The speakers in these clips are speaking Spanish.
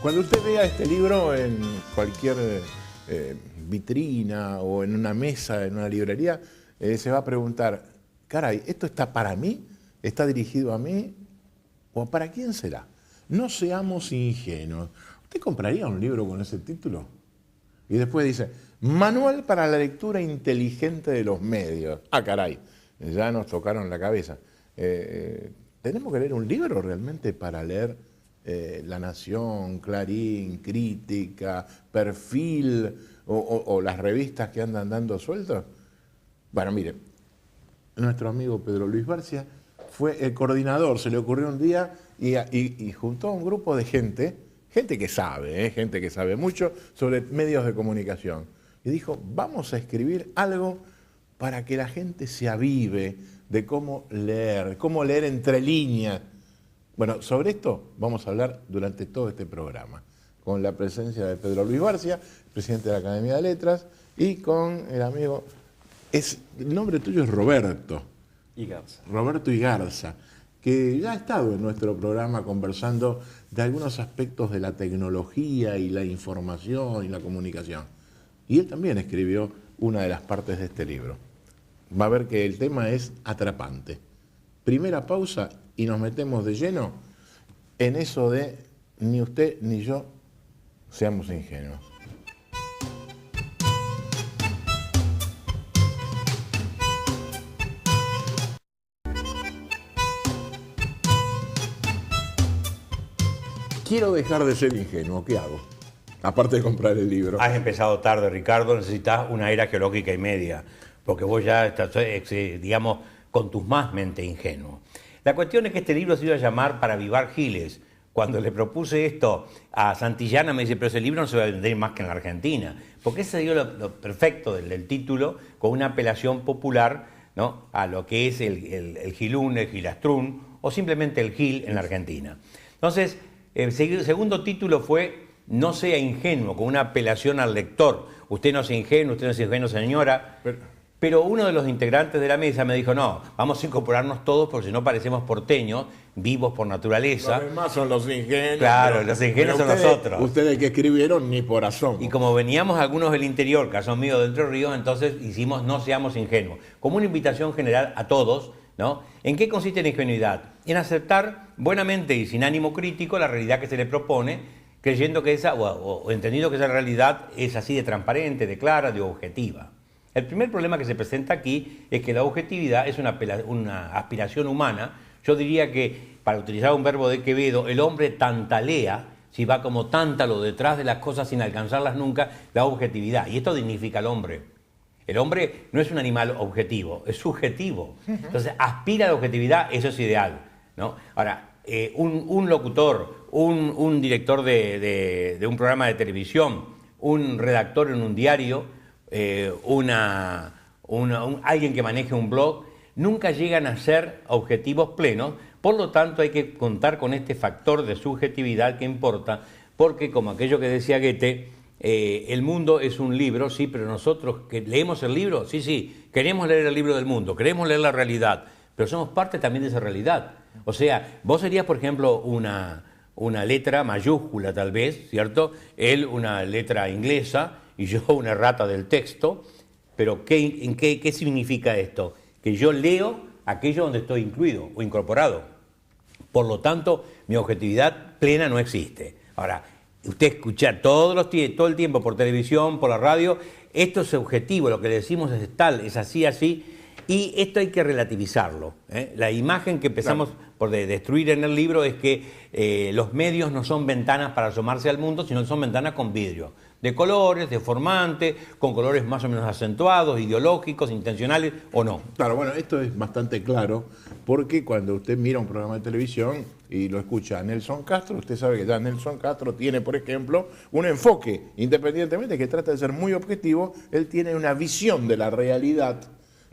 Cuando usted vea este libro en cualquier vitrina o en una mesa, en una librería, se va a preguntar, caray, ¿esto está para mí? ¿Está dirigido a mí? ¿O para quién será? No seamos ingenuos. ¿Usted compraría un libro con ese título? Y después dice, Manual para la lectura inteligente de los medios. Ah, caray, ya nos tocaron la cabeza. ¿Tenemos que leer un libro realmente para leer La Nación, Clarín, Crítica, Perfil o las revistas que andan dando sueltos? Bueno, mire, nuestro amigo Pedro Luis Barcia fue el coordinador, se le ocurrió un día y juntó a un grupo de gente que sabe, gente que sabe mucho sobre medios de comunicación. Y dijo, vamos a escribir algo para que la gente se avive de cómo leer entre líneas. Bueno, sobre esto vamos a hablar durante todo este programa, con la presencia de Pedro Luis Barcia, presidente de la Academia de Letras, y con el amigo, el nombre tuyo es Roberto. Igarza. Roberto Igarza, que ya ha estado en nuestro programa conversando de algunos aspectos de la tecnología y la información y la comunicación. Y él también escribió una de las partes de este libro. Va a ver que el tema es atrapante. Primera pausa y nos metemos de lleno en eso de ni usted ni yo seamos ingenuos. Quiero dejar de ser ingenuo, ¿qué hago? Aparte de comprar el libro. Has empezado tarde, Ricardo, necesitas una era geológica y media, porque vos ya estás, digamos, con tus más mente ingenuo. La cuestión es que este libro se iba a llamar Para avivar giles. Cuando le propuse esto a Santillana me dice, pero ese libro no se va a vender más que en la Argentina, porque ese dio lo perfecto del título, con una apelación popular, ¿no?, a lo que es el gilún, el gilastrún, o simplemente el gil en la Argentina. Entonces, el segundo título fue No sea ingenuo, con una apelación al lector. Usted no sea ingenuo, señora. Pero uno de los integrantes de la mesa me dijo, no, vamos a incorporarnos todos porque si no parecemos porteños, vivos por naturaleza. Los demás son los ingenuos. Claro, los ingenuos son nosotros. Ustedes que escribieron ni por asomo. Y como veníamos algunos del interior, caso mío de Entre Ríos, entonces hicimos No seamos ingenuos. Como una invitación general a todos, ¿no? ¿En qué consiste la ingenuidad? En aceptar buenamente y sin ánimo crítico la realidad que se le propone, creyendo que esa, o entendiendo que esa realidad es así de transparente, de clara, de objetiva. El primer problema que se presenta aquí es que la objetividad es una aspiración humana. Yo diría que, para utilizar un verbo de Quevedo, el hombre tantalea, si va como tántalo detrás de las cosas sin alcanzarlas nunca, la objetividad. Y esto dignifica al hombre. El hombre no es un animal objetivo, es subjetivo. Entonces, aspira a la objetividad, eso es ideal, ¿no? Ahora, un locutor, un director de un programa de televisión, un redactor en un diario, alguien que maneje un blog, nunca llegan a ser objetivos plenos. Por lo tanto, hay que contar con este factor de subjetividad que importa, porque, como aquello que decía Goethe, el mundo es un libro, sí, pero nosotros que leemos el libro, sí, queremos leer el libro del mundo, queremos leer la realidad, pero somos parte también de esa realidad. O sea, vos serías, por ejemplo, una letra mayúscula tal vez, ¿cierto? Él una letra inglesa y yo una errata del texto, pero ¿qué significa esto? Que yo leo aquello donde estoy incluido o incorporado. Por lo tanto, mi objetividad plena no existe. Ahora, usted escucha todo el tiempo por televisión, por la radio, esto es objetivo, lo que le decimos es tal, es así, y esto hay que relativizarlo. La imagen que empezamos por destruir en el libro es que los medios no son ventanas para asomarse al mundo, sino son ventanas con vidrio, de colores, de formante, con colores más o menos acentuados, ideológicos, intencionales o no. Claro, bueno, esto es bastante claro, porque cuando usted mira un programa de televisión y lo escucha a Nelson Castro, usted sabe que ya Nelson Castro tiene, por ejemplo, un enfoque, independientemente que trata de ser muy objetivo, él tiene una visión de la realidad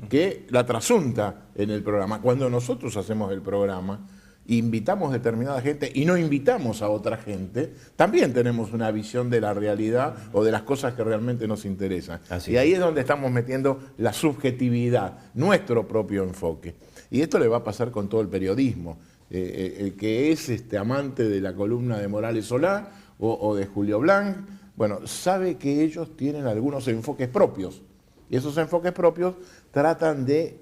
que la trasunta en el programa. Cuando nosotros hacemos el programa, invitamos a determinada gente y no invitamos a otra gente, también tenemos una visión de la realidad o de las cosas que realmente nos interesan. Y ahí es donde estamos metiendo la subjetividad, nuestro propio enfoque. Y esto le va a pasar con todo el periodismo. El que es amante de la columna de Morales Solá o de Julio Blanc, bueno, sabe que ellos tienen algunos enfoques propios. Y esos enfoques propios tratan de,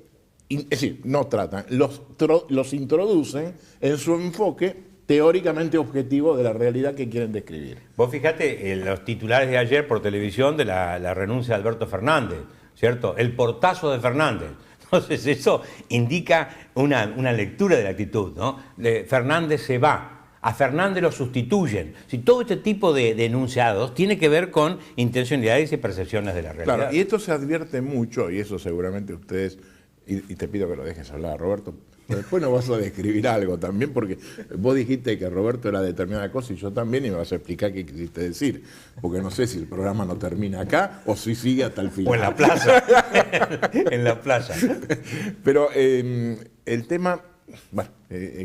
es decir, no tratan, los introducen en su enfoque teóricamente objetivo de la realidad que quieren describir. Vos fijate los titulares de ayer por televisión de la renuncia de Alberto Fernández, ¿cierto? El portazo de Fernández. Entonces eso indica una lectura de la actitud, ¿no? Fernández se va. A Fernández lo sustituyen. Si todo este tipo de enunciados tiene que ver con intencionalidades y percepciones de la realidad. Claro, y esto se advierte mucho, y eso seguramente ustedes, y te pido que lo dejes hablar, Roberto, pero después nos vas a describir algo también, porque vos dijiste que Roberto era determinada cosa y yo también, y me vas a explicar qué quisiste decir, porque no sé si el programa no termina acá o si sigue hasta el final. O en la plaza. En la plaza. Pero el tema... Bueno,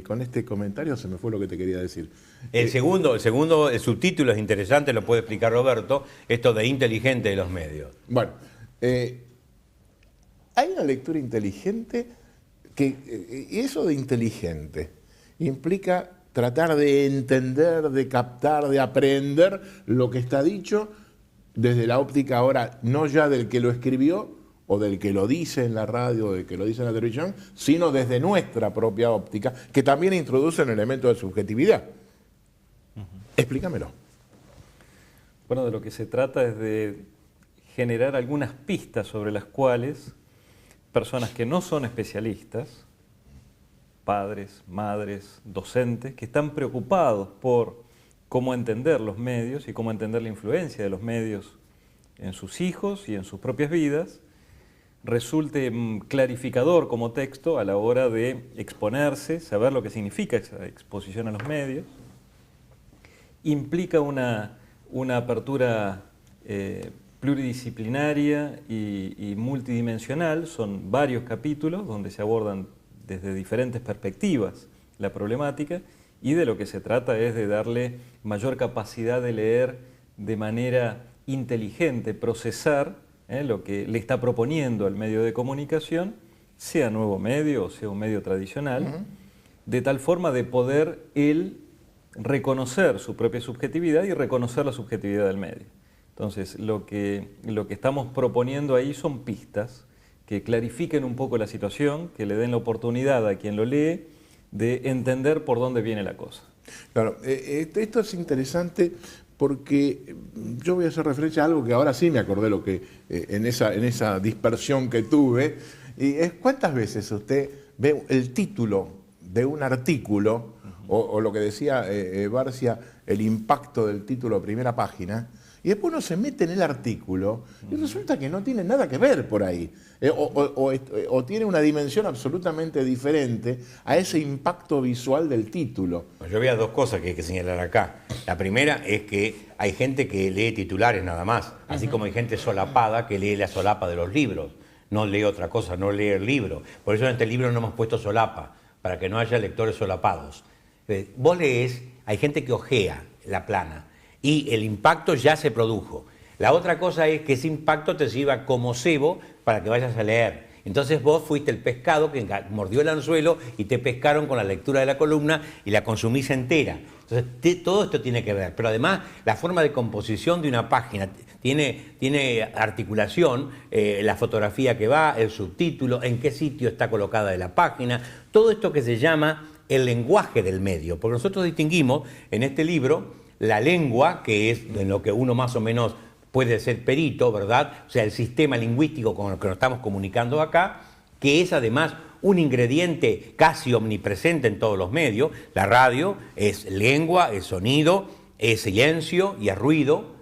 con este comentario se me fue lo que te quería decir. El subtítulo es interesante, lo puede explicar Roberto, esto de inteligente de los medios. Bueno, hay una lectura inteligente y eso de inteligente implica tratar de entender, de captar, de aprender lo que está dicho desde la óptica ahora, no ya del que lo escribió, o del que lo dice en la radio, o del que lo dice en la televisión, sino desde nuestra propia óptica, que también introduce un elemento de subjetividad. Explícamelo. Bueno, de lo que se trata es de generar algunas pistas sobre las cuales personas que no son especialistas, padres, madres, docentes, que están preocupados por cómo entender los medios y cómo entender la influencia de los medios en sus hijos y en sus propias vidas, resulte clarificador como texto a la hora de exponerse, saber lo que significa esa exposición a los medios. Implica una apertura pluridisciplinaria y multidimensional. Son varios capítulos donde se abordan desde diferentes perspectivas la problemática, y de lo que se trata es de darle mayor capacidad de leer de manera inteligente, procesar lo que le está proponiendo al medio de comunicación, sea nuevo medio o sea un medio tradicional, de tal forma de poder él reconocer su propia subjetividad y reconocer la subjetividad del medio. Entonces, lo que estamos proponiendo ahí son pistas que clarifiquen un poco la situación, que le den la oportunidad a quien lo lee de entender por dónde viene la cosa. Claro, esto es interesante porque yo voy a hacer referencia a algo que ahora sí me acordé lo que en esa dispersión que tuve, y es cuántas veces usted ve el título de un artículo, o lo que decía Barcia, el impacto del título primera página, y después uno se mete en el artículo y resulta que no tiene nada que ver por ahí, o tiene una dimensión absolutamente diferente a ese impacto visual del título. Yo veo dos cosas que hay que señalar acá. La primera es que hay gente que lee titulares nada más, así como hay gente solapada que lee la solapa de los libros. No lee otra cosa, no lee el libro. Por eso en este libro no hemos puesto solapa, para que no haya lectores solapados. Vos lees, hay gente que ojea la plana, y el impacto ya se produjo. La otra cosa es que ese impacto te sirva como cebo para que vayas a leer. Entonces vos fuiste el pescado que mordió el anzuelo y te pescaron con la lectura de la columna y la consumís entera. Entonces todo esto tiene que ver. Pero además la forma de composición de una página tiene articulación, la fotografía que va, el subtítulo, en qué sitio está colocada de la página, todo esto que se llama el lenguaje del medio. Porque nosotros distinguimos en este libro la lengua, que es en lo que uno más o menos puede ser perito, ¿verdad? O sea, el sistema lingüístico con el que nos estamos comunicando acá, que es además un ingrediente casi omnipresente en todos los medios. La radio es lengua, es sonido, es silencio y es ruido.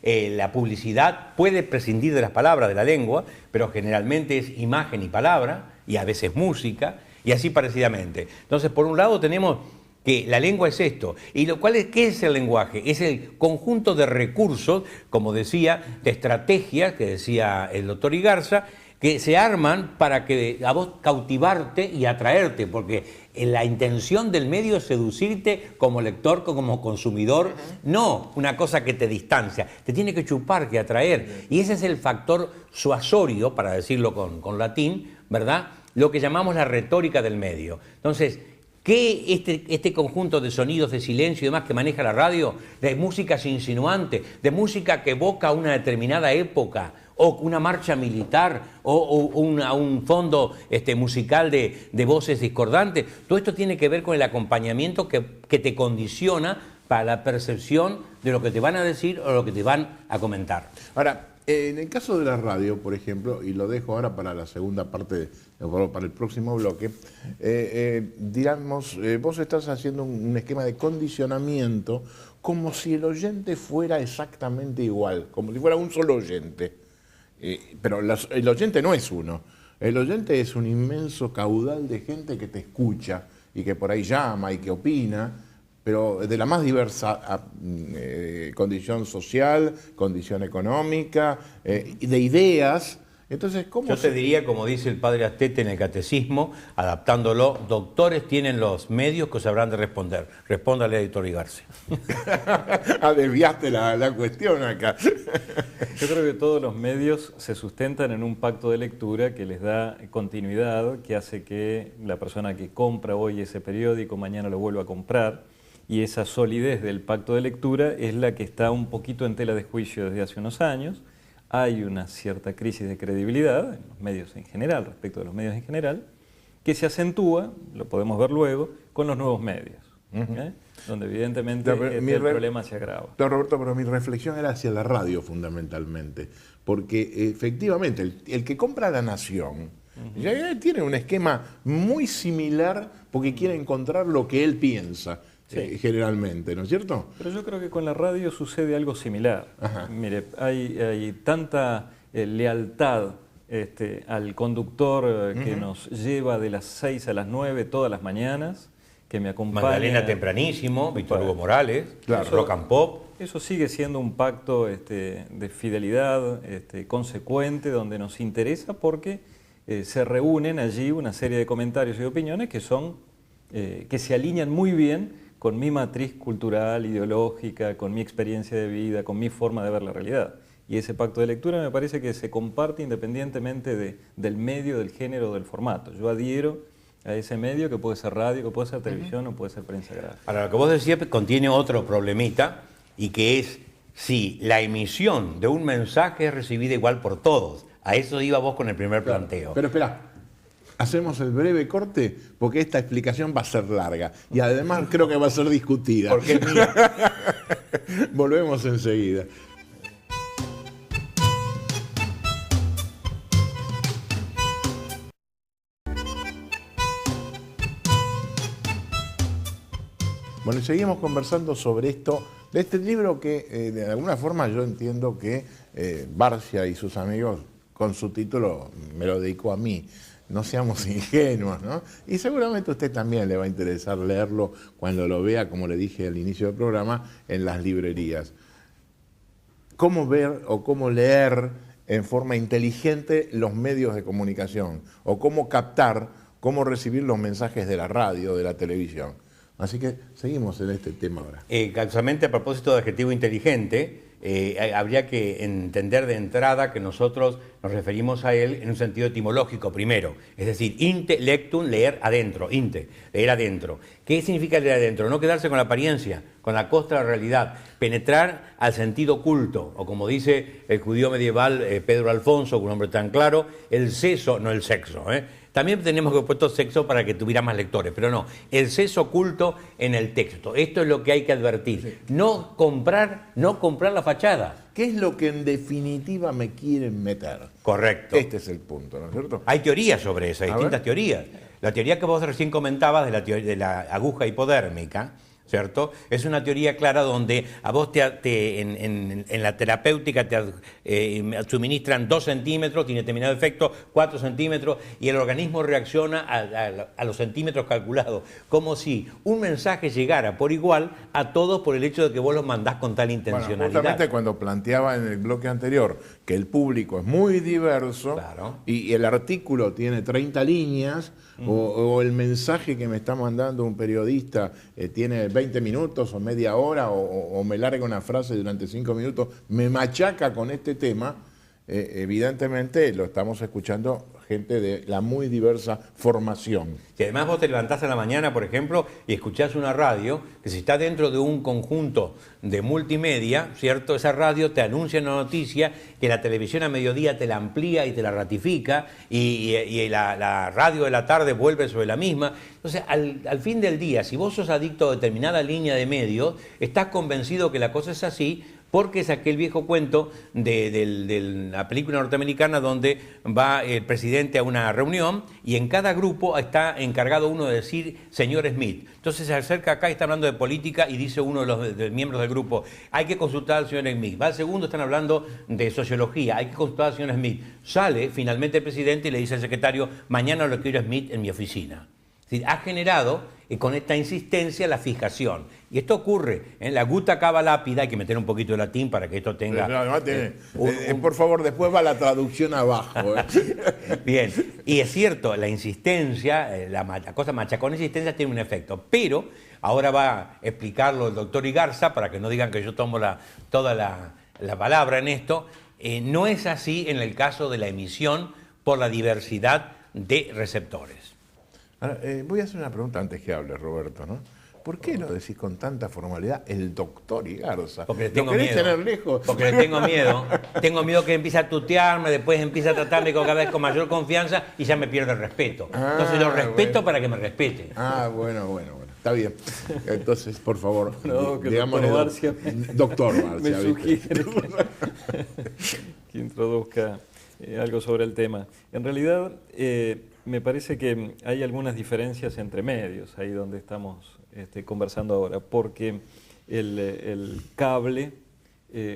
La publicidad puede prescindir de las palabras de la lengua, pero generalmente es imagen y palabra, y a veces música, y así parecidamente. Entonces, por un lado tenemos que la lengua es esto. ¿Y qué es el lenguaje? Es el conjunto de recursos, como decía, de estrategias, que decía el doctor Igarza, que se arman para que a vos cautivarte y atraerte, porque la intención del medio es seducirte como lector, como consumidor, no una cosa que te distancia, te tiene que chupar, que atraer. Y ese es el factor suasorio, para decirlo con latín, ¿verdad? Lo que llamamos la retórica del medio. Entonces, ¿Qué este conjunto de sonidos, de silencio y demás que maneja la radio, de músicas insinuantes, de música que evoca una determinada época, o una marcha militar, o un fondo musical de voces discordantes? Todo esto tiene que ver con el acompañamiento que te condiciona para la percepción de lo que te van a decir o lo que te van a comentar. Ahora, en el caso de la radio, por ejemplo, y lo dejo ahora para la segunda parte, para el próximo bloque, digamos, vos estás haciendo un esquema de condicionamiento como si el oyente fuera exactamente igual, como si fuera un solo oyente. Pero el oyente no es uno. El oyente es un inmenso caudal de gente que te escucha y que por ahí llama y que opina, pero de la más diversa condición social, condición económica, de ideas. Entonces, ¿cómo Yo te diría, como dice el padre Astete en el Catecismo, adaptándolo, doctores tienen los medios que sabrán de responder. Respóndale a Editor Igarce. Desviaste la cuestión acá. Yo creo que todos los medios se sustentan en un pacto de lectura que les da continuidad, que hace que la persona que compra hoy ese periódico mañana lo vuelva a comprar, y esa solidez del pacto de lectura es la que está un poquito en tela de juicio desde hace unos años. Hay una cierta crisis de credibilidad en los medios en general, respecto de los medios en general, que se acentúa, lo podemos ver luego, con los nuevos medios, donde evidentemente el problema se agrava. Don Roberto, pero mi reflexión era hacia la radio fundamentalmente, porque efectivamente el que compra La Nación ya tiene un esquema muy similar porque quiere encontrar lo que él piensa. Sí. Generalmente, ¿no es cierto? Pero yo creo que con la radio sucede algo similar. Ajá. Mire, hay tanta lealtad al conductor que nos lleva de las 6 a las 9 todas las mañanas, que me acompaña. Magdalena Tempranísimo, Víctor Hugo Morales, claro. Rock and Pop. Eso sigue siendo un pacto de fidelidad consecuente, donde nos interesa porque se reúnen allí una serie de comentarios y opiniones que son que se alinean muy bien con mi matriz cultural, ideológica, con mi experiencia de vida, con mi forma de ver la realidad. Y ese pacto de lectura me parece que se comparte independientemente del medio, del género, del formato. Yo adhiero a ese medio, que puede ser radio, que puede ser televisión o puede ser prensa gráfica. Ahora, lo que vos decías contiene otro problemita, y que es si la emisión de un mensaje es recibida igual por todos. A eso iba vos con el primer planteo. Pero espera. Hacemos el breve corte porque esta explicación va a ser larga y además creo que va a ser discutida. Porque es mía. Volvemos enseguida. Bueno, y seguimos conversando sobre esto, de este libro que de alguna forma yo entiendo que Barcia y sus amigos con su título me lo dedicó a mí. No seamos ingenuos, ¿no? Y seguramente a usted también le va a interesar leerlo cuando lo vea, como le dije al inicio del programa, en las librerías. ¿Cómo ver o cómo leer en forma inteligente los medios de comunicación? O cómo captar, cómo recibir los mensajes de la radio, de la televisión. Así que seguimos en este tema ahora. Casualmente, a propósito de adjetivo inteligente, habría que entender de entrada que nosotros nos referimos a él en un sentido etimológico primero, es decir, inte lectum, leer adentro, inte, leer adentro. ¿Qué significa leer adentro? No quedarse con la apariencia, con la costa de la realidad, penetrar al sentido oculto, o como dice el judío medieval Pedro Alfonso, un hombre tan claro, el seso, no el sexo, También tenemos que puesto sexo para que tuviera más lectores, pero no, el seso oculto en el texto. Esto es lo que hay que advertir. Sí. No comprar la fachada. ¿Qué es lo que en definitiva me quieren meter? Correcto. Este es el punto, ¿no es cierto? Hay teorías sobre eso, hay distintas teorías. La teoría que vos recién comentabas de la aguja hipodérmica, ¿cierto? Es una teoría clara donde a vos en la terapéutica te suministran 2 centímetros, tiene determinado efecto, 4 centímetros, y el organismo reacciona a los centímetros calculados, como si un mensaje llegara por igual a todos por el hecho de que vos lo mandás con tal intencionalidad. Bueno, justamente cuando planteaba en el bloque anterior que el público es muy diverso, claro, y el artículo tiene 30 líneas, o el mensaje que me está mandando un periodista tiene 20 minutos o media hora, o me larga una frase durante 5 minutos, me machaca con este tema, evidentemente lo estamos escuchando gente de la muy diversa formación. Si además vos te levantás a la mañana, por ejemplo, y escuchás una radio, que si está dentro de un conjunto de multimedia, ¿cierto? Esa radio te anuncia una noticia que la televisión a mediodía te la amplía y te la ratifica, y la radio de la tarde vuelve sobre la misma. Entonces, al fin del día, si vos sos adicto a determinada línea de medios, estás convencido que la cosa es así, porque es aquel viejo cuento de la película norteamericana donde va el presidente a una reunión y en cada grupo está encargado uno de decir señor Smith. Entonces se acerca acá y está hablando de política y dice uno de los miembros del grupo, hay que consultar al señor Smith. Va al segundo, están hablando de sociología, hay que consultar al señor Smith. Sale finalmente el presidente y le dice al secretario, mañana lo quiero a Smith en mi oficina. Es decir, ha generado con esta insistencia la fijación. Y esto ocurre, en la gutta cava lápida, hay que meter un poquito de latín para que esto tenga... Por favor, después va la traducción abajo. Bien, y es cierto, la insistencia, la cosa machacón insistencia tiene un efecto, pero ahora va a explicarlo el doctor Igarza, para que no digan que yo tomo toda la palabra en esto, no es así en el caso de la emisión por la diversidad de receptores. Ahora, voy a hacer una pregunta antes que hable, Roberto, ¿no? ¿Por qué lo decís con tanta formalidad el doctor Igarza? Porque le tengo ¿Lo querés miedo. tener lejos? Porque le tengo miedo. Tengo miedo que empiece a tutearme, después empiece a tratarme cada vez con mayor confianza y ya me pierdo el respeto. Entonces lo respeto para que me respete. Bueno. Está bien. Entonces, por favor, No, que digámosle doctor Barcia. me sugiere que introduzca algo sobre el tema. En realidad, me parece que hay algunas diferencias entre medios, ahí donde estamos conversando ahora, porque el cable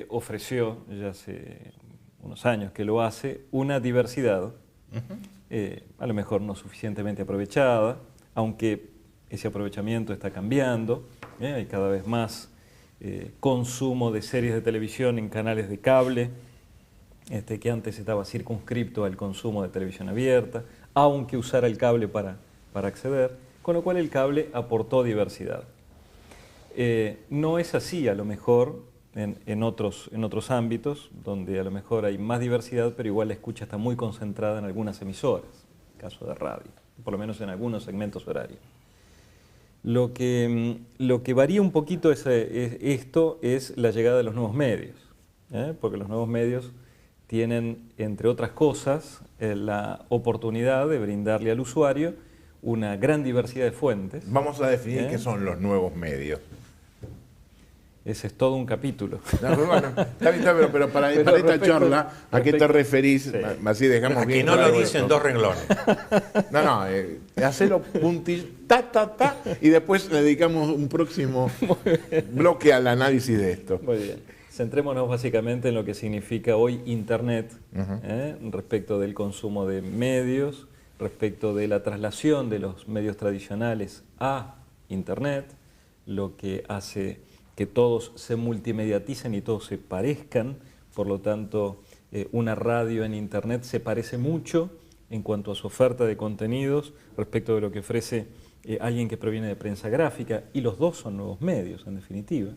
ofreció, ya hace unos años que lo hace, una diversidad, a lo mejor no suficientemente aprovechada, aunque ese aprovechamiento está cambiando, hay cada vez más consumo de series de televisión en canales de cable, que antes estaba circunscripto al consumo de televisión abierta, aunque usara el cable para acceder, con lo cual el cable aportó diversidad. No es así a lo mejor en otros ámbitos, donde a lo mejor hay más diversidad, pero igual la escucha está muy concentrada en algunas emisoras, caso de radio, por lo menos en algunos segmentos horarios. Lo que varía un poquito esto es la llegada de los nuevos medios, porque los nuevos medios tienen, entre otras cosas, la oportunidad de brindarle al usuario una gran diversidad de fuentes. Vamos a definir qué son los nuevos medios. Ese es todo un capítulo. No, bueno, está bien, pero para esta charla, ¿a qué te referís? Sí. Así dejamos bien Que no claro lo dicen esto. dos renglones. No, hacelo y después le dedicamos un próximo bloque al análisis de esto. Muy bien. Centrémonos básicamente en lo que significa hoy Internet, respecto del consumo de medios, respecto de la traslación de los medios tradicionales a Internet, lo que hace que todos se multimediaticen y todos se parezcan, por lo tanto una radio en Internet se parece mucho en cuanto a su oferta de contenidos respecto de lo que ofrece alguien que proviene de prensa gráfica, y los dos son nuevos medios en definitiva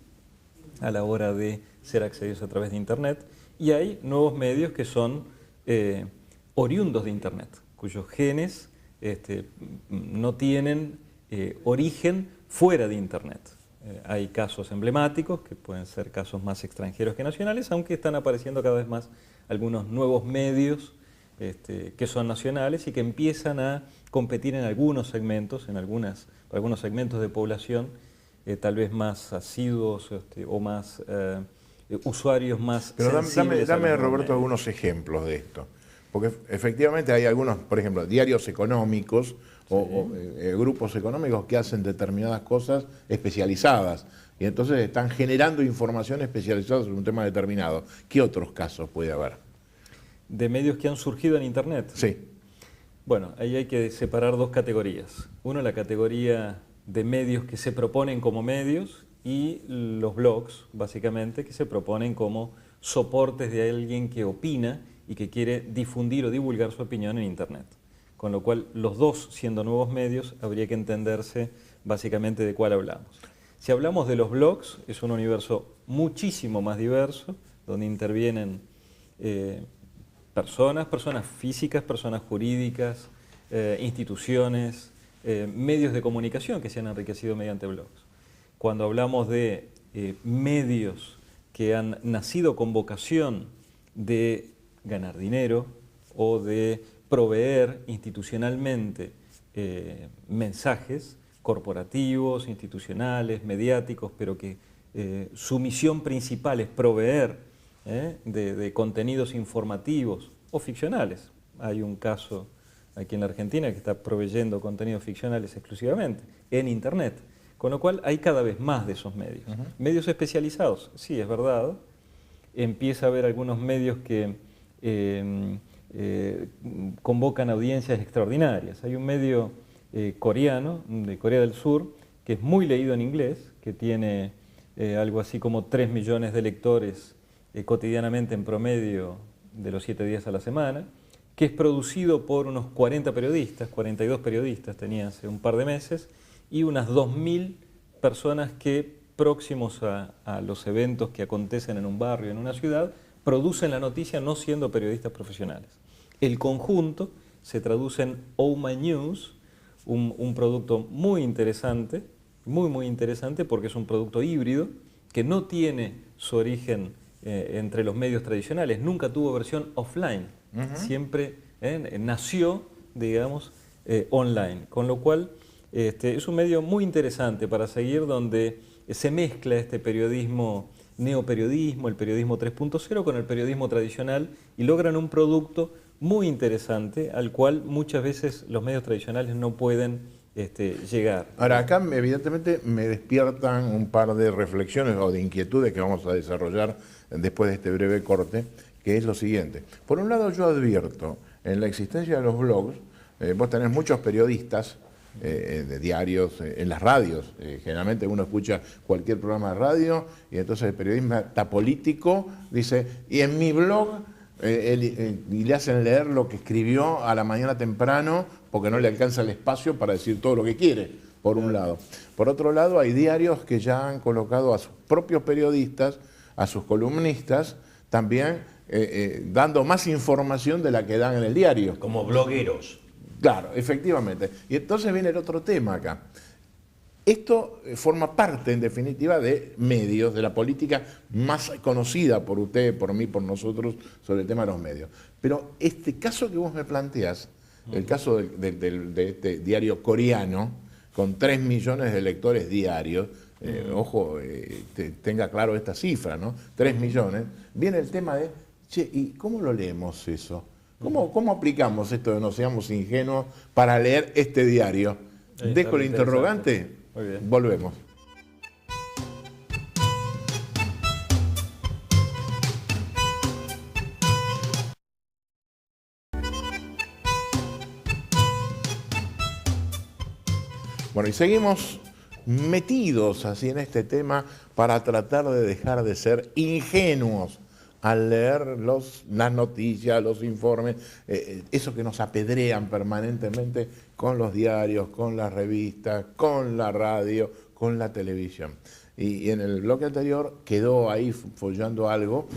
a la hora de ser accedidos a través de Internet, y hay nuevos medios que son oriundos de Internet, cuyos genes no tienen origen fuera de Internet. Hay casos emblemáticos, que pueden ser casos más extranjeros que nacionales, aunque están apareciendo cada vez más algunos nuevos medios que son nacionales y que empiezan a competir en algunos segmentos, algunos segmentos de población, tal vez más asiduos o más usuarios más Pero sensibles. dame Roberto, algunos ejemplos de esto. Porque efectivamente hay algunos, por ejemplo, diarios económicos o grupos económicos que hacen determinadas cosas especializadas y entonces están generando información especializada sobre un tema determinado. ¿Qué otros casos puede haber? ¿De medios que han surgido en Internet? Sí. Bueno, ahí hay que separar dos categorías. Uno, la categoría de medios que se proponen como medios, y los blogs, básicamente, que se proponen como soportes de alguien que opina y que quiere difundir o divulgar su opinión en Internet. Con lo cual, los dos, siendo nuevos medios, habría que entenderse básicamente de cuál hablamos. Si hablamos de los blogs, es un universo muchísimo más diverso, donde intervienen personas físicas, personas jurídicas, instituciones, medios de comunicación que se han enriquecido mediante blogs. Cuando hablamos de medios que han nacido con vocación de ganar dinero o de proveer institucionalmente mensajes corporativos, institucionales, mediáticos, pero que su misión principal es proveer de contenidos informativos o ficcionales. Hay un caso aquí en la Argentina que está proveyendo contenidos ficcionales exclusivamente en Internet, con lo cual hay cada vez más de esos medios. Medios especializados, sí, es verdad. Empieza a haber algunos medios que convocan audiencias extraordinarias. Hay un medio coreano, de Corea del Sur, que es muy leído en inglés, que tiene algo así como 3 millones de lectores cotidianamente en promedio de los 7 días a la semana, que es producido por unos 40 periodistas, 42 periodistas tenía hace un par de meses, y unas 2.000 personas que, próximos a los eventos que acontecen en un barrio, en una ciudad, producen la noticia no siendo periodistas profesionales. El conjunto se traduce en Oh My News, un producto muy interesante, muy interesante, porque es un producto híbrido que no tiene su origen entre los medios tradicionales, nunca tuvo versión offline, siempre nació, digamos, online, con lo cual es un medio muy interesante para seguir, donde se mezcla este periodismo, neoperiodismo, el periodismo 3.0 con el periodismo tradicional, y logran un producto muy interesante al cual muchas veces los medios tradicionales no pueden llegar. Ahora, acá evidentemente me despiertan un par de reflexiones o de inquietudes que vamos a desarrollar después de este breve corte, que es lo siguiente. Por un lado, yo advierto en la existencia de los blogs, vos tenés muchos periodistas de diarios, en las radios. Generalmente uno escucha cualquier programa de radio y entonces el periodista político dice, y en mi blog, y le hacen leer lo que escribió a la mañana temprano porque no le alcanza el espacio para decir todo lo que quiere, por un lado. Por otro lado, hay diarios que ya han colocado a sus propios periodistas, a sus columnistas, también dando más información de la que dan en el diario. Como blogueros. Claro, efectivamente. Y entonces viene el otro tema acá. Esto forma parte, en definitiva, de medios, de la política más conocida por usted, por mí, por nosotros, sobre el tema de los medios. Pero este caso que vos me planteás, el caso de este diario coreano, con 3 millones de lectores diarios, ojo, tenga claro esta cifra, ¿no? 3 millones, viene el tema de, che, ¿y cómo lo leemos eso? ¿Cómo aplicamos esto de no seamos ingenuos para leer este diario? Dejo el interrogante, volvemos. Bueno, y seguimos metidos así en este tema para tratar de dejar de ser ingenuos al leer las noticias, los informes, eso que nos apedrean permanentemente con los diarios, con las revistas, con la radio, con la televisión. Y en el bloque anterior quedó ahí follando algo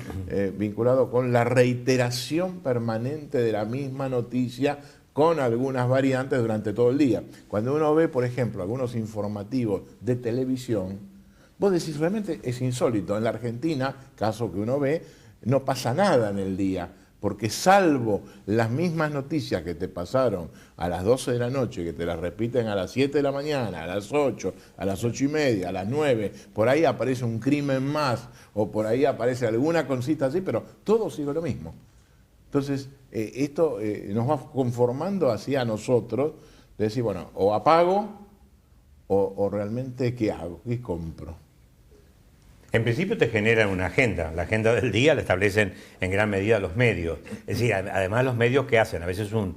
vinculado con la reiteración permanente de la misma noticia con algunas variantes durante todo el día. Cuando uno ve, por ejemplo, algunos informativos de televisión, vos decís, realmente es insólito. En la Argentina, caso que uno ve, no pasa nada en el día, porque salvo las mismas noticias que te pasaron a las 12 de la noche, que te las repiten a las 7 de la mañana, a las 8, a las 8:30, a las 9, por ahí aparece un crimen más, o por ahí aparece alguna cosita así, pero todo sigue lo mismo. Entonces, esto nos va conformando así a nosotros, de decir, bueno, o apago, o realmente, ¿qué hago? ¿Qué compro? En principio te generan una agenda. La agenda del día la establecen en gran medida los medios. Es decir, además los medios que hacen, a veces un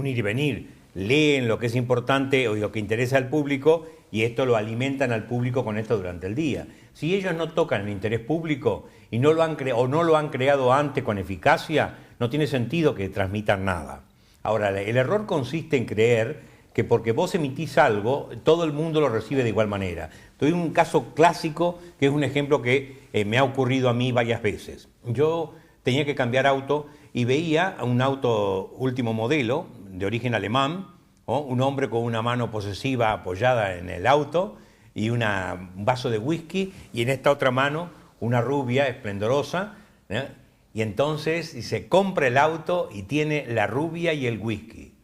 ir y venir, leen lo que es importante o lo que interesa al público y esto lo alimentan al público con esto durante el día. Si ellos no tocan el interés público y no lo han creado antes con eficacia, no tiene sentido que transmitan nada. Ahora, el error consiste en creer que porque vos emitís algo, todo el mundo lo recibe de igual manera. Te doy un caso clásico, que es un ejemplo que me ha ocurrido a mí varias veces. Yo tenía que cambiar auto y veía un auto último modelo, de origen alemán, ¿no? Un hombre con una mano posesiva apoyada en el auto y un vaso de whisky, y en esta otra mano una rubia esplendorosa, ¿no? Y entonces se compra el auto y tiene la rubia y el whisky.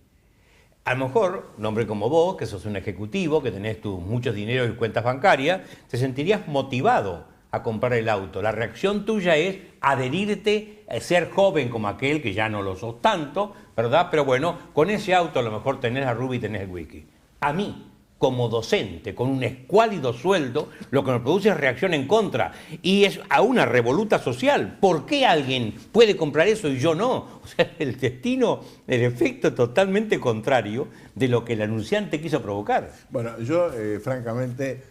A lo mejor, un hombre como vos, que sos un ejecutivo, que tenés tus muchos dineros y cuentas bancarias, te sentirías motivado a comprar el auto. La reacción tuya es adherirte, a ser joven como aquel, que ya no lo sos tanto, ¿verdad? Pero bueno, con ese auto a lo mejor tenés la rubia y tenés el whisky. A mí, como docente, con un escuálido sueldo, lo que me produce es reacción en contra. Y es a una revoluta social. ¿Por qué alguien puede comprar eso y yo no? O sea, el destino, el efecto totalmente contrario de lo que el anunciante quiso provocar. Bueno, yo francamente,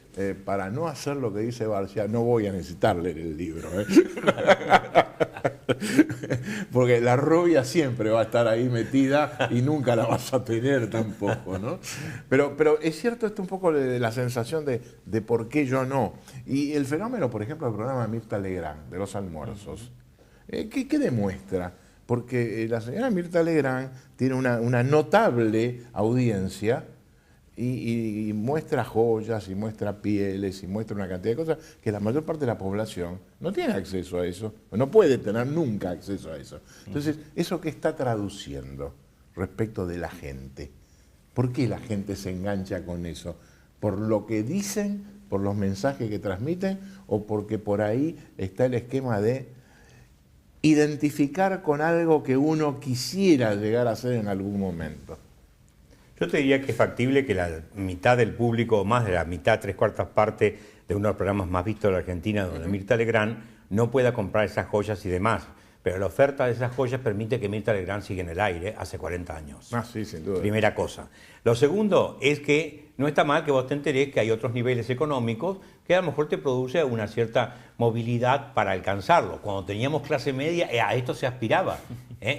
para no hacer lo que dice Barcia, no voy a necesitar leer el libro. Porque la rubia siempre va a estar ahí metida y nunca la vas a tener tampoco, ¿no? Pero es cierto esto un poco de la sensación de por qué yo no. Y el fenómeno, por ejemplo, del programa de Mirta Legrand, de los almuerzos, ¿qué demuestra? Porque la señora Mirta Legrand tiene una notable audiencia y muestra joyas, y muestra pieles, y muestra una cantidad de cosas que la mayor parte de la población no tiene acceso a eso, no puede tener nunca acceso a eso. Entonces, ¿eso qué está traduciendo respecto de la gente? ¿Por qué la gente se engancha con eso? ¿Por lo que dicen, por los mensajes que transmiten, o porque por ahí está el esquema de identificar con algo que uno quisiera llegar a ser en algún momento? Yo te diría que es factible que la mitad del público, o más de la mitad, 3/4 parte de uno de los programas más vistos de la Argentina, donde Mirta Legrand, no pueda comprar esas joyas y demás. Pero la oferta de esas joyas permite que Mirta Legrand siga en el aire hace 40 años. Ah, sí, sin duda. Primera cosa. Lo segundo es que no está mal que vos te enterés que hay otros niveles económicos que a lo mejor te produce una cierta movilidad para alcanzarlo. Cuando teníamos clase media, a esto se aspiraba.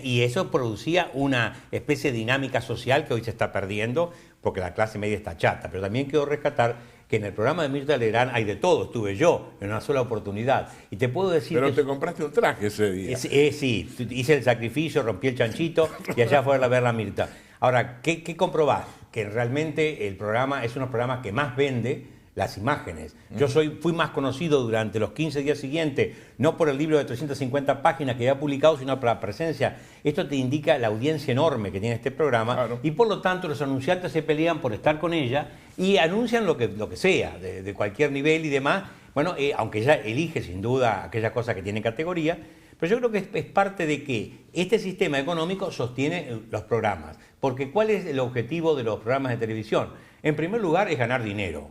Y eso producía una especie de dinámica social que hoy se está perdiendo porque la clase media está chata. Pero también quiero rescatar que en el programa de Mirta Legrand hay de todo. Estuve yo en una sola oportunidad. Y te puedo decir... Pero te compraste un traje ese día. Sí, hice el sacrificio, rompí el chanchito y allá fue a ver la Mirta. Ahora, ¿qué comprobás? Que realmente el programa es uno de los programas que más vende las imágenes. Yo fui más conocido durante los 15 días siguientes, no por el libro de 350 páginas que había publicado, sino por la presencia. Esto te indica la audiencia enorme que tiene este programa, claro. Y por lo tanto los anunciantes se pelean por estar con ella y anuncian lo que sea, de cualquier nivel y demás. Bueno, aunque ella elige sin duda aquellas cosas que tienen categoría, pero yo creo que es parte de que este sistema económico sostiene los programas. Porque ¿cuál es el objetivo de los programas de televisión? En primer lugar es ganar dinero.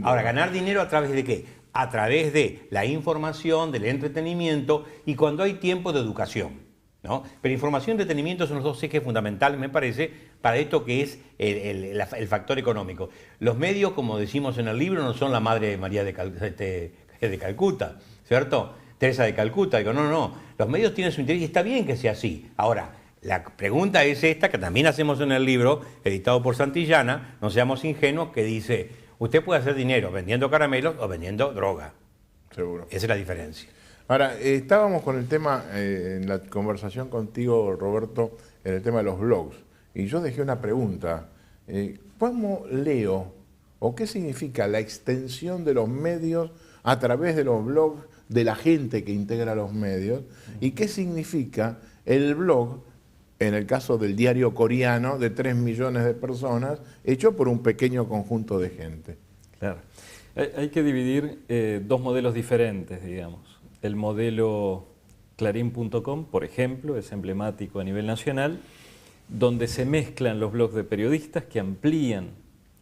Ahora, ¿ganar dinero a través de qué? A través de la información, del entretenimiento y cuando hay tiempo de educación, ¿no? Pero información y entretenimiento son los dos ejes fundamentales, me parece, para esto que es el factor económico. Los medios, como decimos en el libro, no son la madre de María de Calcuta, ¿cierto? Teresa de Calcuta. Digo, no. Los medios tienen su interés y está bien que sea así. Ahora, la pregunta es esta, que también hacemos en el libro, editado por Santillana, no seamos ingenuos, que dice... Usted puede hacer dinero vendiendo caramelos o vendiendo droga. Seguro. Esa es la diferencia. Ahora, estábamos con el tema, en la conversación contigo, Roberto, en el tema de los blogs. Y yo dejé una pregunta. ¿Cómo leo o qué significa la extensión de los medios a través de los blogs de la gente que integra los medios? ¿Y qué significa el blog, en el caso del diario coreano, de 3 millones de personas, hecho por un pequeño conjunto de gente? Claro. Hay que dividir dos modelos diferentes, digamos. El modelo Clarín.com, por ejemplo, es emblemático a nivel nacional, donde se mezclan los blogs de periodistas que amplían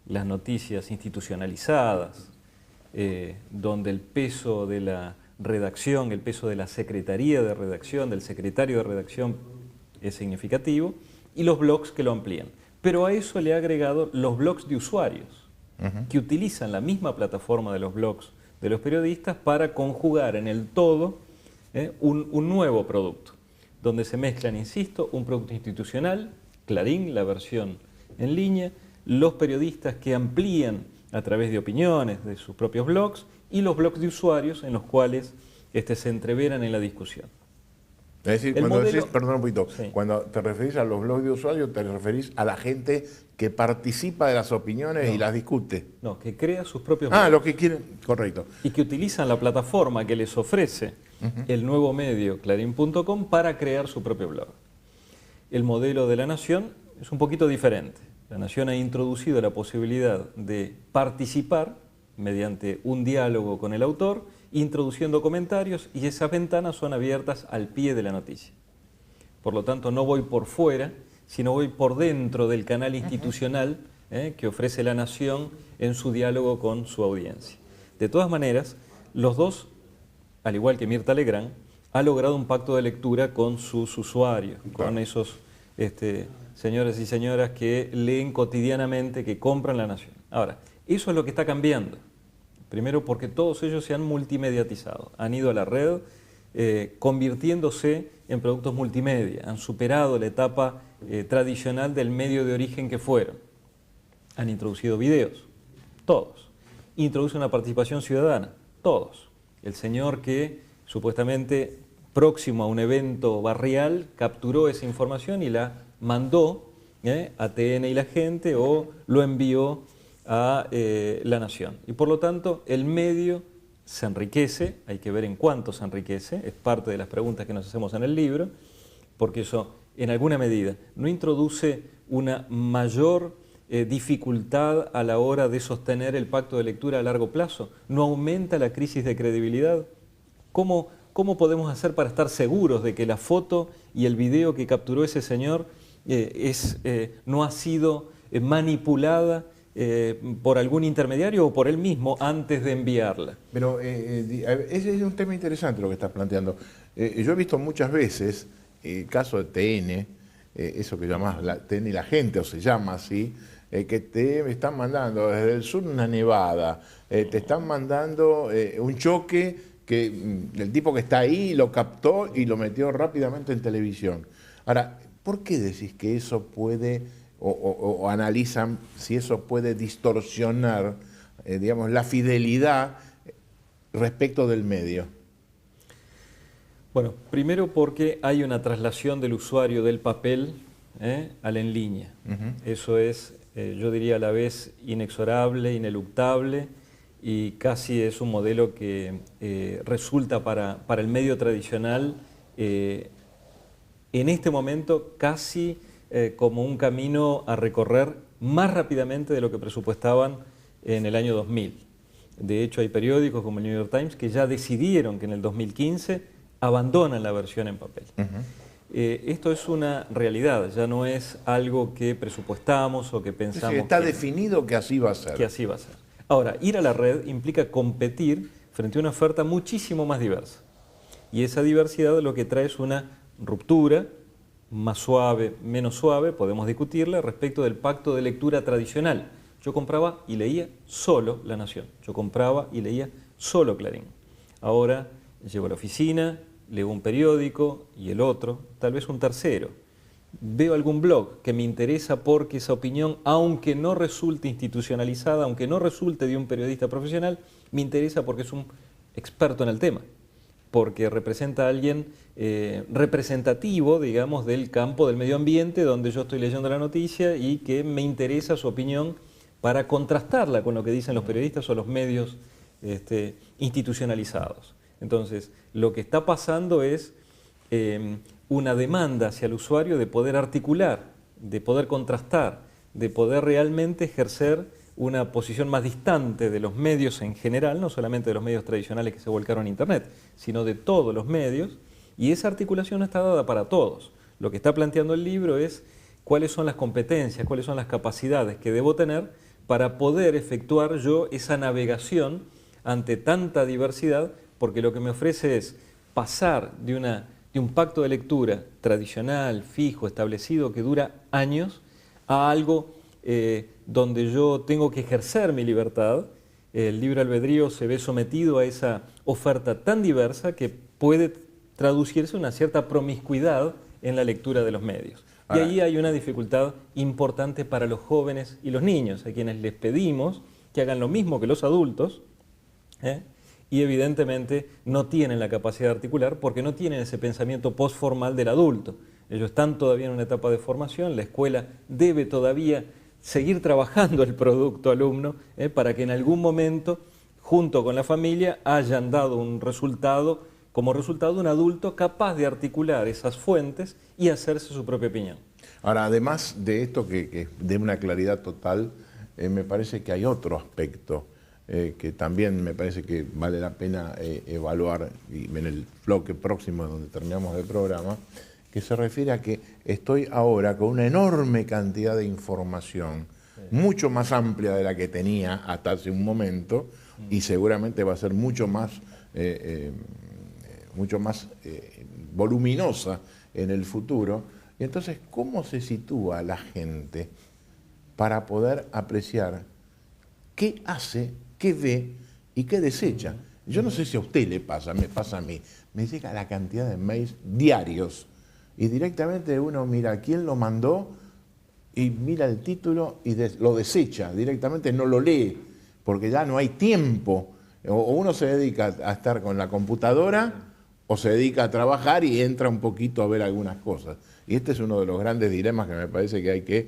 las noticias institucionalizadas, donde el peso de la redacción, el peso de la secretaría de redacción, del secretario de redacción, es significativo, y los blogs que lo amplían. Pero a eso le ha agregado los blogs de usuarios, que utilizan la misma plataforma de los blogs de los periodistas para conjugar en el todo un nuevo producto, donde se mezclan, insisto, un producto institucional, Clarín, la versión en línea, los periodistas que amplían a través de opiniones de sus propios blogs, y los blogs de usuarios en los cuales se entreveran en la discusión. Es decir, El cuando modelo- decís, perdón un poquito, Sí. cuando te referís a los blogs de usuarios, te referís a la gente que participa de las opiniones y las discute. No, que crea sus propios Ah, blogs. lo que quieren, correcto. Y que utilizan la plataforma que les ofrece el nuevo medio clarín.com para crear su propio blog. El modelo de La Nación es un poquito diferente. La Nación ha introducido la posibilidad de participar mediante un diálogo con el autor, introduciendo comentarios, y esas ventanas son abiertas al pie de la noticia. Por lo tanto, no voy por fuera, sino voy por dentro del canal institucional que ofrece La Nación en su diálogo con su audiencia. De todas maneras, los dos, al igual que Mirta Legrand, ha logrado un pacto de lectura con sus usuarios, con esos señores y señoras que leen cotidianamente, que compran La Nación. Ahora, eso es lo que está cambiando. Primero porque todos ellos se han multimediatizado, han ido a la red convirtiéndose en productos multimedia, han superado la etapa tradicional del medio de origen que fueron. Han introducido videos, todos. Introducen una participación ciudadana, todos. El señor que supuestamente próximo a un evento barrial capturó esa información y la mandó a TN y la gente, o lo envió a La Nación. Y por lo tanto el medio se enriquece, hay que ver en cuánto se enriquece, es parte de las preguntas que nos hacemos en el libro, porque eso en alguna medida no introduce una mayor dificultad a la hora de sostener el pacto de lectura a largo plazo, no aumenta la crisis de credibilidad. ¿Cómo podemos hacer para estar seguros de que la foto y el video que capturó ese señor no ha sido manipulada por algún intermediario o por él mismo antes de enviarla? Pero ese es un tema interesante lo que estás planteando. Yo he visto muchas veces el caso de TN, eso que llamás TN y la gente, o se llama así, que te están mandando desde el sur una nevada, te están mandando un choque que el tipo que está ahí lo captó y lo metió rápidamente en televisión. Ahora, ¿por qué decís que eso puede, o analizan si eso puede distorsionar, digamos, la fidelidad respecto del medio? Bueno, primero porque hay una traslación del usuario del papel al en línea. Eso es, yo diría, a la vez inexorable, ineluctable, y casi es un modelo que resulta para el medio tradicional en este momento casi como un camino a recorrer más rápidamente de lo que presupuestaban en el año 2000. De hecho, hay periódicos como el New York Times que ya decidieron que en el 2015 abandonan la versión en papel. Esto es una realidad, ya no es algo que presupuestamos o que pensamos. Sí, está definido que así va a ser. Que así va a ser. Ahora, ir a la red implica competir frente a una oferta muchísimo más diversa. Y esa diversidad lo que trae es una ruptura, más suave, menos suave, podemos discutirla, respecto del pacto de lectura tradicional. Yo compraba y leía solo La Nación. Yo compraba y leía solo Clarín. Ahora llego a la oficina, leo un periódico y el otro, tal vez un tercero. Veo algún blog que me interesa porque esa opinión, aunque no resulte institucionalizada, aunque no resulte de un periodista profesional, me interesa porque es un experto en el tema, porque representa a alguien representativo, digamos, del campo del medio ambiente donde yo estoy leyendo la noticia y que me interesa su opinión para contrastarla con lo que dicen los periodistas o los medios institucionalizados. Entonces, lo que está pasando es una demanda hacia el usuario de poder articular, de poder contrastar, de poder realmente ejercer una posición más distante de los medios en general, no solamente de los medios tradicionales que se volcaron a Internet, sino de todos los medios, y esa articulación no está dada para todos. Lo que está planteando el libro es cuáles son las competencias, cuáles son las capacidades que debo tener para poder efectuar yo esa navegación ante tanta diversidad, porque lo que me ofrece es pasar de un pacto de lectura tradicional, fijo, establecido, que dura años, a algo donde yo tengo que ejercer mi libertad. El libre albedrío se ve sometido a esa oferta tan diversa que puede traducirse en una cierta promiscuidad en la lectura de los medios. Y ahí hay una dificultad importante para los jóvenes y los niños, a quienes les pedimos que hagan lo mismo que los adultos, y evidentemente no tienen la capacidad de articular porque no tienen ese pensamiento postformal del adulto. Ellos están todavía en una etapa de formación, la escuela debe todavía seguir trabajando el producto alumno para que en algún momento, junto con la familia, hayan dado un resultado, como resultado de un adulto capaz de articular esas fuentes y hacerse su propia opinión. Ahora, además de esto que de una claridad total, me parece que hay otro aspecto que también me parece que vale la pena evaluar y en el bloque próximo donde terminamos el programa, que se refiere a que estoy ahora con una enorme cantidad de información, mucho más amplia de la que tenía hasta hace un momento, y seguramente va a ser mucho más voluminosa en el futuro. Y entonces, ¿cómo se sitúa la gente para poder apreciar qué hace, qué ve y qué desecha? Yo no sé si a usted le pasa, me pasa a mí. Me llega la cantidad de mails diarios y directamente uno mira quién lo mandó y mira el título y lo desecha, directamente no lo lee, porque ya no hay tiempo. O uno se dedica a estar con la computadora o se dedica a trabajar y entra un poquito a ver algunas cosas. Y este es uno de los grandes dilemas que me parece que hay que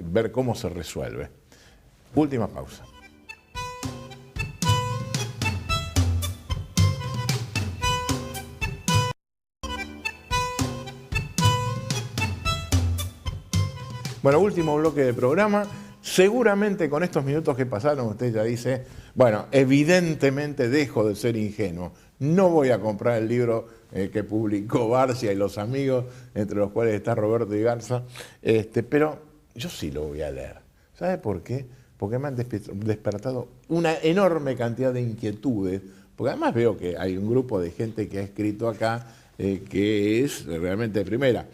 ver cómo se resuelve. Última pausa. Bueno, último bloque del programa. Seguramente con estos minutos que pasaron usted ya dice, bueno, evidentemente dejo de ser ingenuo. No voy a comprar el libro que publicó Barcia y los amigos, entre los cuales está Roberto y Garza, pero yo sí lo voy a leer. ¿Sabe por qué? Porque me han despertado una enorme cantidad de inquietudes, porque además veo que hay un grupo de gente que ha escrito acá que es realmente de primera.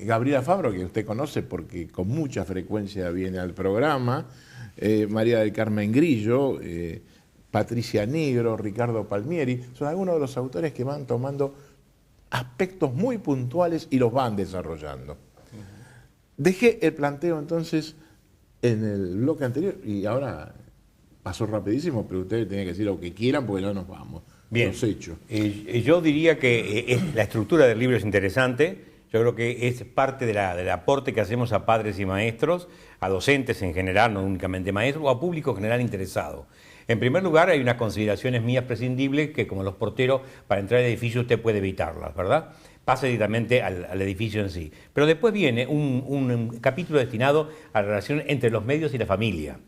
Gabriela Fabro, que usted conoce porque con mucha frecuencia viene al programa, María del Carmen Grillo, Patricia Negro, Ricardo Palmieri, son algunos de los autores que van tomando aspectos muy puntuales y los van desarrollando. Dejé el planteo entonces en el bloque anterior y ahora pasó rapidísimo, pero ustedes tienen que decir lo que quieran porque ya nos vamos. Bien, los hechos. Yo diría que la estructura del libro es interesante. Yo creo que es parte del aporte que hacemos a padres y maestros, a docentes en general, no únicamente maestros, o a público general interesado. En primer lugar, hay unas consideraciones mías prescindibles que, como los porteros, para entrar al edificio usted puede evitarlas, ¿verdad? Pasa directamente al edificio en sí. Pero después viene un capítulo destinado a la relación entre los medios y la familia,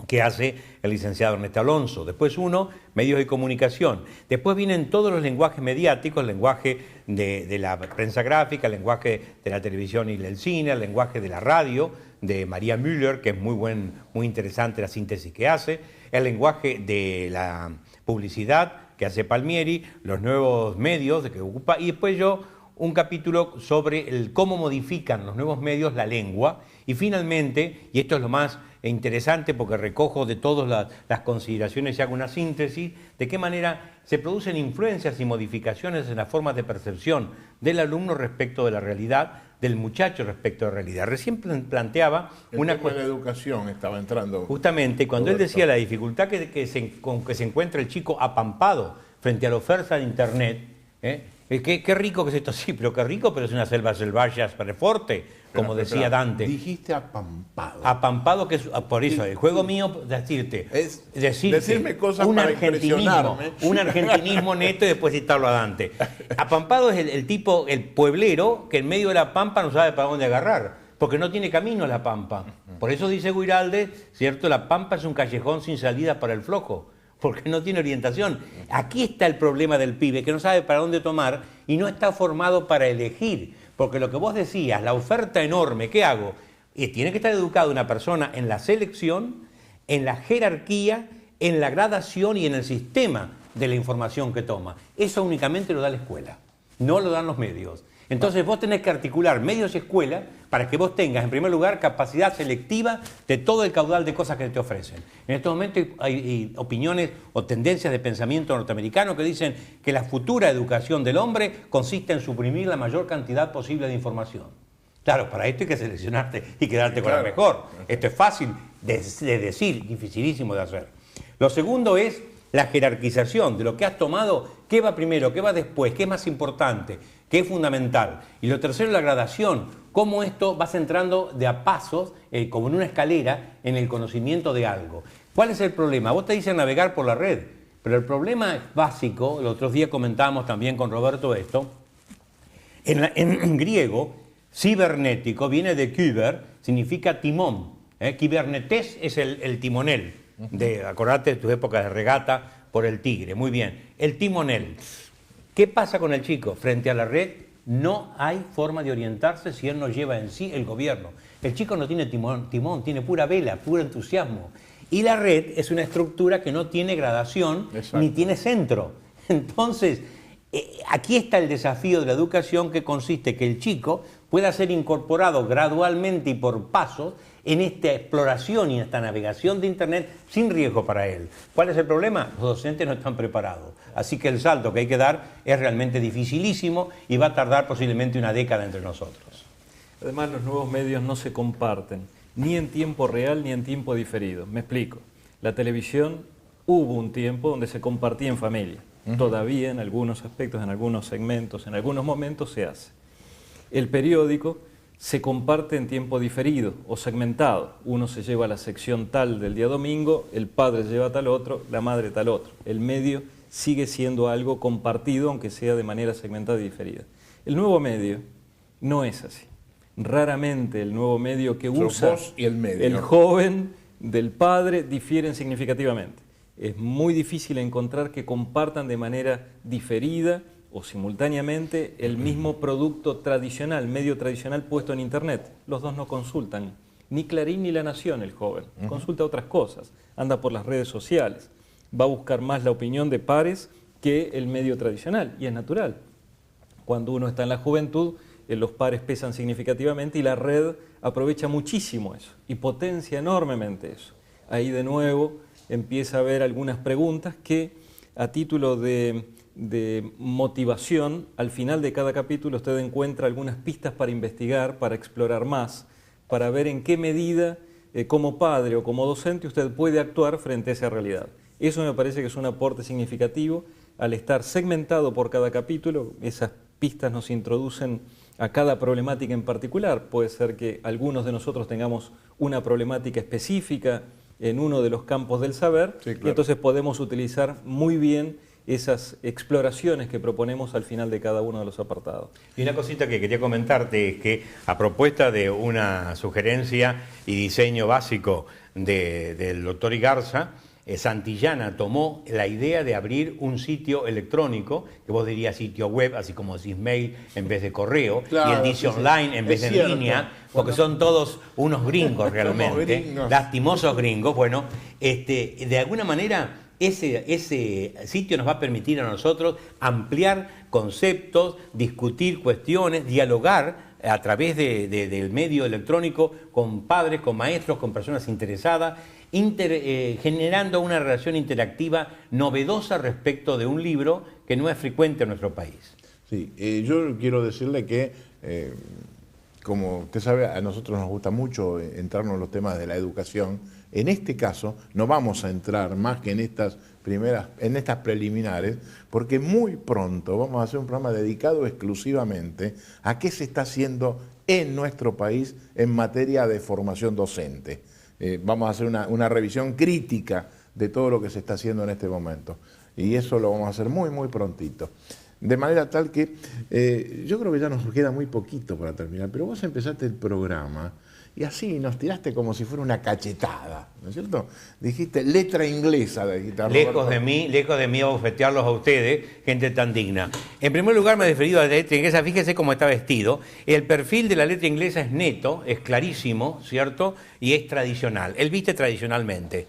que hace el licenciado Ernesto Alonso. Después uno, medios de comunicación. Después vienen todos los lenguajes mediáticos, el lenguaje de la prensa gráfica, el lenguaje de la televisión y del cine, el lenguaje de la radio, de María Müller, que es muy interesante la síntesis que hace, el lenguaje de la publicidad que hace Palmieri, los nuevos medios que ocupa, y después yo un capítulo sobre cómo modifican los nuevos medios la lengua, y finalmente, y esto es lo más interesante porque recojo de todas las consideraciones y hago una síntesis, de qué manera se producen influencias y modificaciones en las formas de percepción del alumno respecto de la realidad, del muchacho respecto de la realidad. Recién planteaba una cuestión de educación estaba entrando. Justamente, cuando él decía la dificultad con que se encuentra el chico apampado frente a la oferta de Internet, qué rico que es esto, sí, pero qué rico, pero es una selva selvaggia forte, como decía Dante. Dijiste apampado. Apampado, que es, por eso, el juego mío, decirme cosas para impresionarme. Un argentinismo neto y después citarlo a Dante. Apampado es el tipo, el pueblero, que en medio de la pampa no sabe para dónde agarrar, porque no tiene camino a la pampa. Por eso dice Guiralde, ¿cierto? La pampa es un callejón sin salida para el flojo, porque no tiene orientación. Aquí está el problema del pibe, que no sabe para dónde tomar y no está formado para elegir. Porque lo que vos decías, la oferta enorme, ¿qué hago? Y tiene que estar educada una persona en la selección, en la jerarquía, en la gradación y en el sistema de la información que toma. Eso únicamente lo da la escuela, no lo dan los medios. Entonces vos tenés que articular medios y escuela para que vos tengas, en primer lugar, capacidad selectiva de todo el caudal de cosas que te ofrecen. En estos momentos hay opiniones o tendencias de pensamiento norteamericano que dicen que la futura educación del hombre consiste en suprimir la mayor cantidad posible de información. Claro, para esto hay que seleccionarte y quedarte con la mejor. Esto es fácil de decir, dificilísimo de hacer. Lo segundo es la jerarquización de lo que has tomado, qué va primero, qué va después, qué es más importante, qué es fundamental. Y lo tercero, la gradación, cómo esto vas entrando de a pasos, como en una escalera, en el conocimiento de algo. ¿Cuál es el problema? Vos te dices navegar por la red, pero el problema básico, los otros días comentábamos también con Roberto esto, en griego, cibernético viene de kyber, significa timón. Kibernetes es el timonel. Acordate de tus épocas de regata por el Tigre. Muy bien. El timonel. ¿Qué pasa con el chico? Frente a la red no hay forma de orientarse si él no lleva en sí el gobierno. El chico no tiene timón, tiene pura vela, puro entusiasmo. Y la red es una estructura que no tiene gradación. Exacto. Ni tiene centro. Entonces, aquí está el desafío de la educación, que consiste que el chico pueda ser incorporado gradualmente y por pasos en esta exploración y en esta navegación de Internet sin riesgo para él. ¿Cuál es el problema? Los docentes no están preparados. Así que el salto que hay que dar es realmente dificilísimo y va a tardar posiblemente una década entre nosotros. Además, los nuevos medios no se comparten, ni en tiempo real ni en tiempo diferido. Me explico. La televisión, hubo un tiempo donde se compartía en familia. Todavía en algunos aspectos, en algunos segmentos, en algunos momentos se hace. El periódico se comparte en tiempo diferido o segmentado. Uno se lleva la sección tal del día domingo, el padre lleva tal otro, la madre tal otro. El medio sigue siendo algo compartido, aunque sea de manera segmentada y diferida. El nuevo medio no es así. Raramente el nuevo medio que usa vos y el medio, el joven del padre difieren significativamente. Es muy difícil encontrar que compartan de manera diferida o simultáneamente el mismo producto tradicional, medio tradicional puesto en Internet. Los dos no consultan, ni Clarín ni La Nación el joven, consulta otras cosas, anda por las redes sociales, va a buscar más la opinión de pares que el medio tradicional, y es natural. Cuando uno está en la juventud, los pares pesan significativamente y la red aprovecha muchísimo eso y potencia enormemente eso. Ahí de nuevo empieza a haber algunas preguntas que, a título de motivación, al final de cada capítulo usted encuentra algunas pistas para investigar, para explorar más, para ver en qué medida, como padre o como docente, usted puede actuar frente a esa realidad. Eso me parece que es un aporte significativo. Al estar segmentado por cada capítulo, esas pistas nos introducen a cada problemática en particular. Puede ser que algunos de nosotros tengamos una problemática específica en uno de los campos del saber, sí, claro. Y entonces podemos utilizar muy bien esas exploraciones que proponemos al final de cada uno de los apartados. Y una cosita que quería comentarte es que, a propuesta de una sugerencia y diseño básico del doctor Igarza, Santillana tomó la idea de abrir un sitio electrónico, que vos dirías sitio web, así como decís mail en vez de correo, claro, y el dice online en vez de en línea, porque son todos unos gringos realmente, gringos. Lastimosos gringos. Bueno, de alguna manera ese sitio nos va a permitir a nosotros ampliar conceptos, discutir cuestiones, dialogar a través del medio electrónico con padres, con maestros, con personas interesadas, generando una relación interactiva novedosa respecto de un libro que no es frecuente en nuestro país. Sí, yo quiero decirle que, como usted sabe, a nosotros nos gusta mucho entrarnos en los temas de la educación. En este caso no vamos a entrar más que en estas preliminares, porque muy pronto vamos a hacer un programa dedicado exclusivamente a qué se está haciendo en nuestro país en materia de formación docente. Vamos a hacer una revisión crítica de todo lo que se está haciendo en este momento. Y eso lo vamos a hacer muy, muy prontito. De manera tal que yo creo que ya nos queda muy poquito para terminar, pero vos empezaste el programa y así nos tiraste como si fuera una cachetada, ¿no es cierto? Dijiste letra inglesa de guitarra. Lejos de mí abofetearlos a ustedes, gente tan digna. En primer lugar me he referido a la letra inglesa, fíjese cómo está vestido. El perfil de la letra inglesa es neto, es clarísimo, ¿cierto? Y es tradicional. Él viste tradicionalmente,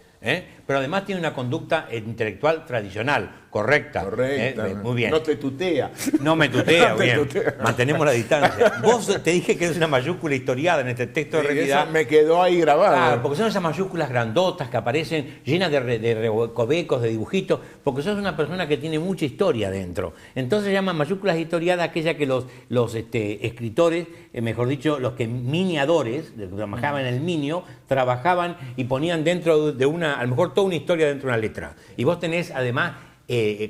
pero además tiene una conducta intelectual tradicional. correcta. Correcta. Muy bien. No te tutea. No me tutea, No te bien. tutea. Mantenemos la distancia. Vos te dije que es una mayúscula historiada en este texto de Sí, realidad. eso me quedó ahí grabado. Claro, porque son esas mayúsculas grandotas que aparecen llenas de recovecos, de dibujitos, porque sos una persona que tiene mucha historia dentro. Entonces se llaman mayúsculas historiadas aquella que los escritores, mejor dicho, los que miniadores, que trabajaban en el minio, trabajaban y ponían dentro de a lo mejor toda una historia dentro de una letra. Y vos tenés además,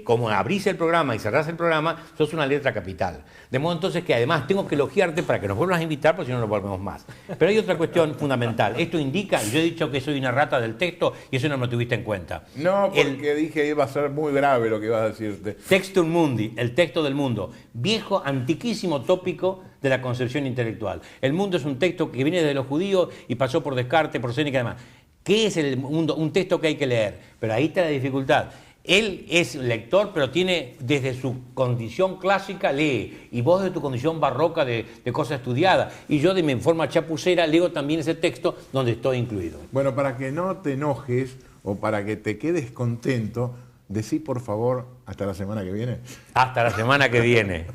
como abrís el programa y cerrás el programa, sos una letra capital. De modo entonces que además tengo que elogiarte para que nos vuelvas a invitar, porque si no nos volvemos más. Pero hay otra cuestión fundamental. Esto indica, yo he dicho que soy una rata del texto y eso no me lo tuviste en cuenta. No, porque dije que iba a ser muy grave lo que ibas a decirte. Textum mundi, el texto del mundo, viejo, antiquísimo tópico de la concepción intelectual. El mundo es un texto que viene de los judíos y pasó por Descartes, por Séneca y demás. ¿Qué es el mundo? Un texto que hay que leer. Pero ahí está la dificultad. Él es lector, pero tiene, desde su condición clásica, lee. Y vos de tu condición barroca de cosa estudiada. Y yo de mi forma chapucera leo también ese texto donde estoy incluido. Bueno, para que no te enojes o para que te quedes contento, decí por favor hasta la semana que viene. Hasta la semana que viene.